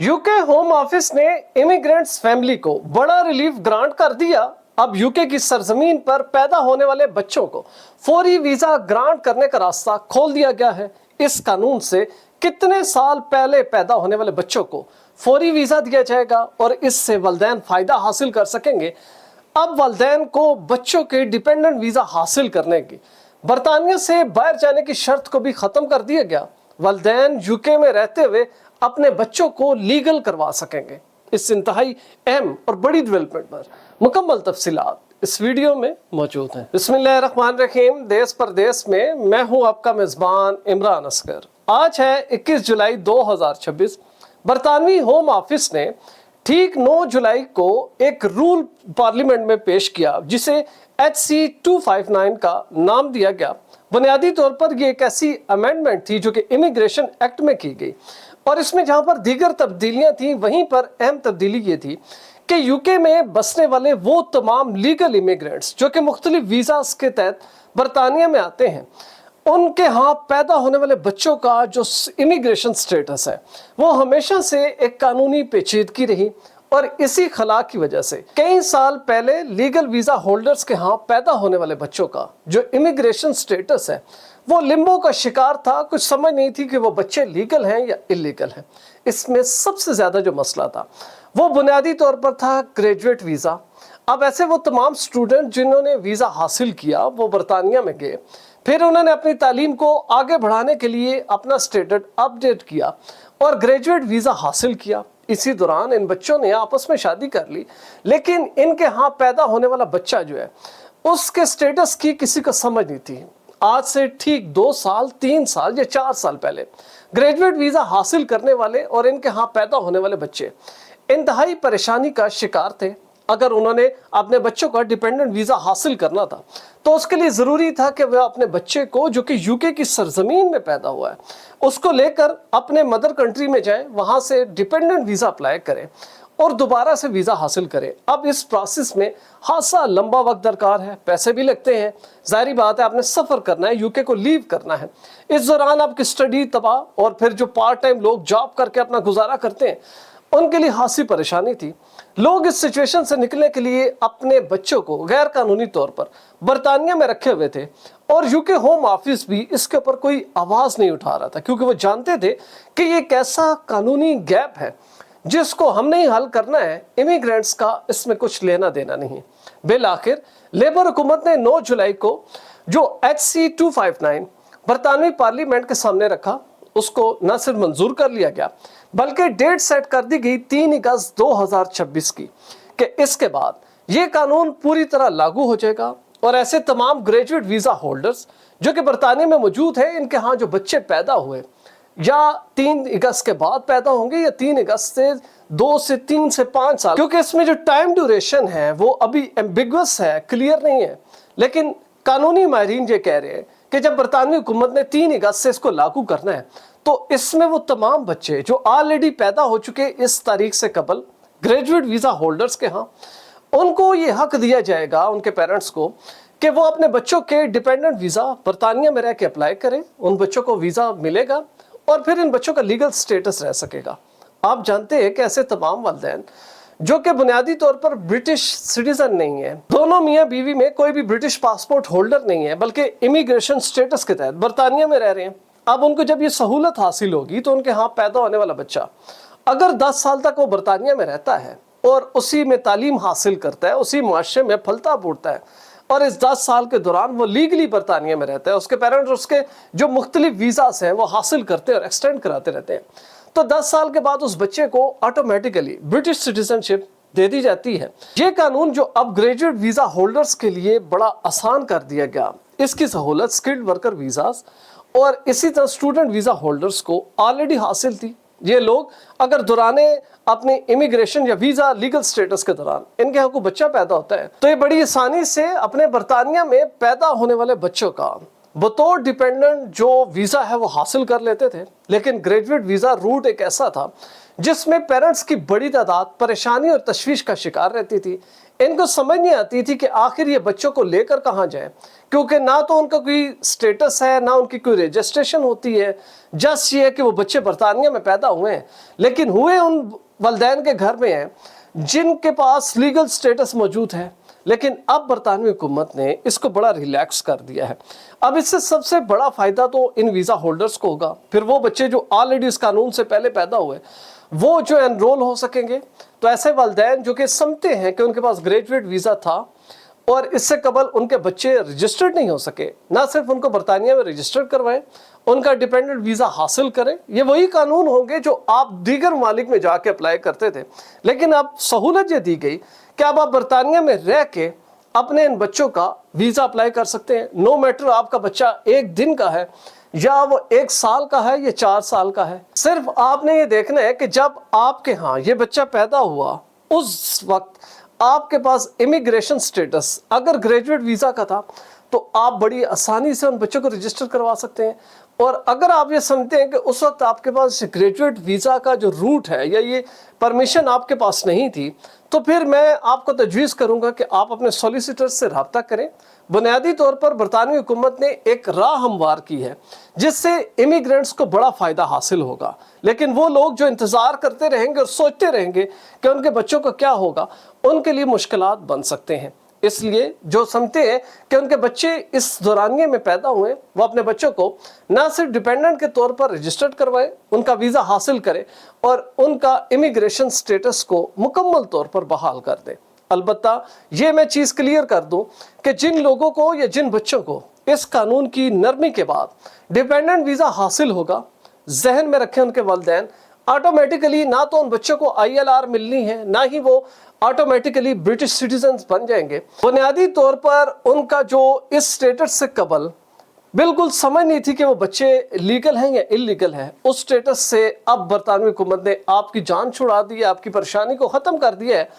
UK home office ने immigrants family को बड़ा रिलीफ ग्रांट कर दिया। अब यूके की सरजमीन पर पैदा होने वाले बच्चों को फौरी वीजा ग्रांट करने का रास्ता खोल दिया गया है। इस कानून से कितने साल पहले पैदा होने वाले बच्चों को फौरी वीजा दिया जाएगा और इससे वालिदैन फायदा हासिल कर सकेंगे। अब वालिदैन को बच्चों के डिपेंडेंट वीजा हासिल करने की बरतानिया से बाहर जाने की शर्त को भी खत्म कर दिया गया। वालिदैन यूके में रहते हुए अपने बच्चों को लीगल करवा सकेंगे। इस इंतहाई अहम और बड़ी डेवलपमेंट पर मुकम्मल तफसीलात इस वीडियो में मौजूद हैं। बिस्मिल्लाहिर्रहमानिर्रहीम। देश परदेश में मैं हूं आपका मेजबान इमरान असगर। आज है 21 जुलाई 2026। बरतानवी होम ऑफिस ने ठीक 9 जुलाई को एक रूल पार्लियामेंट में पेश किया जिसे HC 259 का नाम दिया गया। बुनियादी तौर पर यह एक ऐसी अमेंडमेंट थी जो कि इमिग्रेशन एक्ट में की गई और इसमें जहां पर दीगर तब्दीलियां थी वहीं पर अहम तब्दीली ये थी कि यूके में बसने वाले वो तमाम लीगल इमिग्रेंट्स जो कि मुख्तलिफ वीज़ास के तहत बरतानिया में आते हैं, उनके यहाँ पैदा होने वाले बच्चों का जो इमिग्रेशन स्टेटस है वो हमेशा से एक कानूनी पेचीदगी रही और इसी खला की वजह से कई साल पहले लीगल वीज़ा होल्डर्स के यहाँ पैदा होने वाले बच्चों का जो इमिग्रेशन स्टेटस है वो लिम्बो का शिकार था। कुछ समझ नहीं थी कि वो बच्चे लीगल हैं या इलीगल हैं। इसमें सबसे ज़्यादा जो मसला था वो बुनियादी तौर पर था ग्रेजुएट वीज़ा। अब ऐसे वो तमाम स्टूडेंट जिन्होंने वीज़ा हासिल किया वो बरतानिया में गए, फिर उन्होंने अपनी तालीम को आगे बढ़ाने के लिए अपना स्टेटस अपडेट किया और ग्रेजुएट वीज़ा हासिल किया। इसी दौरान इन बच्चों ने आपस में शादी कर ली, लेकिन इनके यहाँ पैदा होने वाला बच्चा जो है उसके स्टेटस की किसी को समझ नहीं थी। आज से ठीक 2 साल 3 साल या 4 साल पहले ग्रेजुएट वीज़ा हासिल करने वाले और इनके यहाँ पैदा होने वाले बच्चे इंतहाई परेशानी का शिकार थे। अगर उन्होंने अपने बच्चों का डिपेंडेंट वीज़ा हासिल करना था तो उसके लिए ज़रूरी था कि वह अपने बच्चे को जो कि यूके की सरजमीन में पैदा हुआ है उसको लेकर अपने मदर कंट्री में जाएं, वहाँ से डिपेंडेंट वीज़ा अप्लाई करें और दोबारा से वीज़ा हासिल करें। अब इस प्रोसेस में खासा लंबा वक्त दरकार है, पैसे भी लगते हैं। जाहिर बात है आपने सफ़र करना है, यूके को लीव करना है। इस दौरान आपकी स्टडी तबाह और फिर जो पार्ट टाइम लोग जॉब करके अपना गुजारा करते हैं उनके लिए खासी परेशानी थी। लोग इस सिचुएशन से निकलने के लिए अपने बच्चों को गैर कानूनी तौर पर बरतानिया में रखे हुए थे और यूके होम ऑफिस भी इसके ऊपर कोई आवाज़ नहीं उठा रहा था क्योंकि वो जानते थे कि ये एक ऐसा कानूनी गैप है जिसको हमने ही हल करना है। इमिग्रेंट्स का इसमें कुछ लेना देना नहीं। बिल आखिर लेबर हुकूमत ने 9 जुलाई को जो HC 259 बरतानवी पार्लियामेंट के सामने रखा उसको न सिर्फ मंजूर कर लिया गया बल्कि डेट सेट कर दी गई 3 अगस्त 2026 की कि इसके बाद ये कानून पूरी तरह लागू हो जाएगा और ऐसे तमाम ग्रेजुएट वीज़ा होल्डर्स जो कि बरतानिया में मौजूद है इनके यहाँ जो बच्चे पैदा हुए या 3 अगस्त के बाद पैदा होंगे या 3 अगस्त से 2 से 3 से 5 साल, क्योंकि इसमें जो टाइम ड्यूरेशन है वो अभी एम्बिगुअस है, क्लियर नहीं है। लेकिन कानूनी माहिरीन ये कह रहे हैं कि जब बरतानवी हुकूमत ने 3 अगस्त से इसको लागू करना है तो इसमें वो तमाम बच्चे जो ऑलरेडी पैदा हो चुके इस तारीख से कबल ग्रेजुएट वीज़ा होल्डर्स के यहाँ, उनको ये हक दिया जाएगा उनके पेरेंट्स को कि वो अपने बच्चों के डिपेंडेंट वीज़ा बरतानिया में रह के अप्लाई करें। उन बच्चों को वीज़ा मिलेगा और फिर इन बच्चों का लीगल स्टेटस रह सकेगा। आप जानते हैं कि ऐसे तमाम वालिदैन जो कि बुनियादी तौर पर ब्रिटिश सिटीजन नहीं है, दोनों मियाँ बीवी में कोई भी ब्रिटिश पासपोर्ट होल्डर नहीं है बल्कि इमिग्रेशन स्टेटस के तहत बरतानिया में रह रहे हैं। अब उनको जब ये सहूलत हासिल होगी तो उनके यहाँ पैदा होने वाला बच्चा अगर 10 साल तक वो बरतानिया में रहता है और उसी में तालीम हासिल करता है, उसी मुआशरे में फलता फूटता है और इस 10 साल के दौरान वो लीगली बरतानिया में रहता है, उसके पेरेंट्स उसके जो मुख्तलिफ वीज़ास हैं वो हासिल करते और एक्सटेंड कराते रहते हैं, तो 10 साल के बाद उस बच्चे को ऑटोमेटिकली ब्रिटिश सिटीजनशिप दे दी जाती है। ये कानून जो अब ग्रेजुएट वीज़ा होल्डर्स के लिए बड़ा आसान कर दिया गया, इसकी सहूलत स्किल्ड वर्कर वीज़ास और इसी तरह स्टूडेंट वीज़ा होल्डर्स को ऑलरेडी हासिल थी। ये लोग अगर दौराने अपने इमिग्रेशन या वीज़ा लीगल स्टेटस के दौरान इनके यहाँ कोई बच्चा पैदा होता है तो ये बड़ी आसानी से अपने बरतानिया में पैदा होने वाले बच्चों का बतौर डिपेंडेंट जो वीज़ा है वो हासिल कर लेते थे। लेकिन ग्रेजुएट वीज़ा रूट एक ऐसा था जिसमें पेरेंट्स की बड़ी तादाद परेशानी और तशवीश का शिकार रहती थी। इनको समझ नहीं आती थी कि आखिर ये बच्चों को लेकर कहाँ जाए, क्योंकि ना तो उनका कोई स्टेटस है, ना उनकी कोई रजिस्ट्रेशन होती है। जस्ट ये है कि वो बच्चे बरतानिया में पैदा हुए हैं, लेकिन हुए उन वालिदैन के घर में हैं जिनके पास लीगल स्टेटस मौजूद है। लेकिन अब बरतानवी हुकूमत ने इसको बड़ा रिलैक्स कर दिया है। अब इससे सबसे बड़ा फायदा तो इन वीज़ा होल्डर्स को होगा। फिर वो बच्चे जो ऑलरेडी इस कानून से पहले पैदा हुए, वो जो एनरोल हो सकेंगे। तो ऐसे वालिदैन जो कि समझते हैं कि उनके पास ग्रेजुएट वीज़ा था और इससे कबल उनके बच्चे रजिस्टर्ड नहीं हो सके, ना सिर्फ उनको बरतानिया में रजिस्टर्ड करवाएं, उनका डिपेंडेंट वीज़ा हासिल करें। ये वही कानून होंगे जो आप दीगर ममालिक में जाके अप्लाई करते थे, लेकिन अब सहूलत ये दी गई कि अब आप बरतानिया में रह के अपने इन बच्चों का वीज़ा अप्लाई कर सकते हैं। नो मैटर आपका बच्चा 1 दिन का है या वो 1 साल का है या 4 साल का है। सिर्फ आपने ये देखना है कि जब आपके यहाँ ये बच्चा पैदा हुआ उस वक्त आपके पास इमिग्रेशन स्टेटस अगर ग्रेजुएट वीज़ा का था तो आप बड़ी आसानी से उन बच्चों को रजिस्टर करवा सकते हैं। और अगर आप ये समझते हैं कि उस वक्त आपके पास ग्रेजुएट वीज़ा का जो रूट है या ये परमिशन आपके पास नहीं थी, तो फिर मैं आपको तजवीज़ करूंगा कि आप अपने सॉलिसिटर से रब्ता करें। बुनियादी तौर पर बरतानवी हुकूमत ने एक राह हमवार की है जिससे इमिग्रेंट्स को बड़ा फ़ायदा हासिल होगा, लेकिन वो लोग जो इंतज़ार करते रहेंगे और सोचते रहेंगे कि उनके बच्चों का क्या होगा, उनके लिए मुश्किलात बन सकते हैं। इसलिए जो समझते हैं कि उनके बच्चे इस दौरानिए में पैदा हुए, वो अपने बच्चों को ना सिर्फ डिपेंडेंट के तौर पर रजिस्टर्ड करवाएं, उनका वीज़ा हासिल करें और उनका इमिग्रेशन स्टेटस को मुकम्मल तौर पर बहाल कर दें। अलबत्ता ये मैं चीज़ क्लियर कर दूं कि जिन लोगों को या जिन बच्चों को इस कानून की नरमी के बाद डिपेंडेंट वीज़ा हासिल होगा, जहन में रखें उनके वालिदैन ऑटोमेटिकली ना तो उन बच्चों को ILR मिलनी है, ना ही वो ऑटोमेटिकली ब्रिटिश सिटीजन्स बन जाएंगे। बुनियादी तौर पर उनका जो इस स्टेटस से कबल बिल्कुल समझ नहीं थी कि वो बच्चे लीगल हैं या इलीगल हैं, उस स्टेटस से अब बरतानवी हुकूमत ने आपकी जान छुड़ा दी है, आपकी परेशानी को ख़त्म कर दिया है।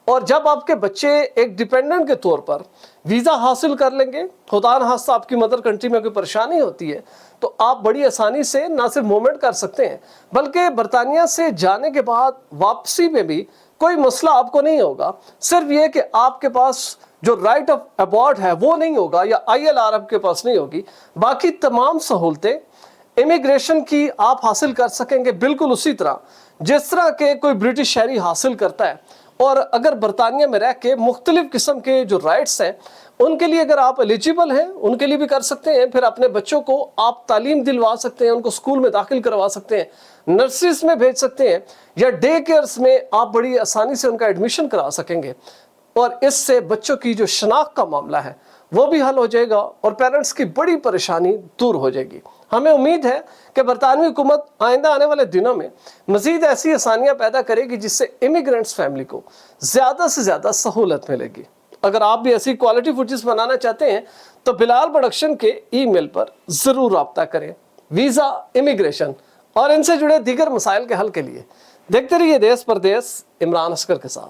और जब आपके बच्चे एक डिपेंडेंट के तौर पर वीज़ा हासिल कर लेंगे, खुदा न खास्ता आपकी मदर कंट्री में कोई परेशानी होती है, तो आप बड़ी आसानी से ना सिर्फ मूवमेंट कर सकते हैं, बल्कि बरतानिया से जाने के बाद वापसी में भी कोई मसला आपको नहीं होगा। सिर्फ ये कि आपके पास जो राइट ऑफ अबॉर्ड है वो नहीं होगा या ILR आपके पास नहीं होगी। बाकी तमाम सहूलतें इमिग्रेशन की आप हासिल कर सकेंगे बिल्कुल उसी तरह जिस तरह के कोई ब्रिटिश शहरी हासिल करता है। और अगर बरतानिया में रह के मुख्तलिफ किस्म के जो राइट्स हैं उनके लिए अगर आप एलिजिबल हैं, उनके लिए भी कर सकते हैं। फिर अपने बच्चों को आप तालीम दिलवा सकते हैं, उनको स्कूल में दाखिल करवा सकते हैं, नर्सरीज में भेज सकते हैं या डे केयर्स में आप बड़ी आसानी से उनका एडमिशन करा सकेंगे। और इससे बच्चों की जो शनाख्त का मामला है वो भी हल हो जाएगा और पेरेंट्स की बड़ी परेशानी दूर हो जाएगी। हमें उम्मीद है कि बरतानवी हुकूमत आइंदा आने वाले दिनों में मज़ीद ऐसी आसानियाँ पैदा करेगी जिससे इमिग्रेंट्स फैमिली को ज़्यादा से ज़्यादा सहूलत मिलेगी। अगर आप भी ऐसी क्वालिटी फुटेज बनाना चाहते हैं तो बिलाल प्रोडक्शन के ईमेल पर ज़रूर रब्ता करें। वीज़ा, इमिग्रेशन और इनसे जुड़े दीगर मसाइल के हल के लिए देखते रहिए देश परदेश इमरान असगर के साथ।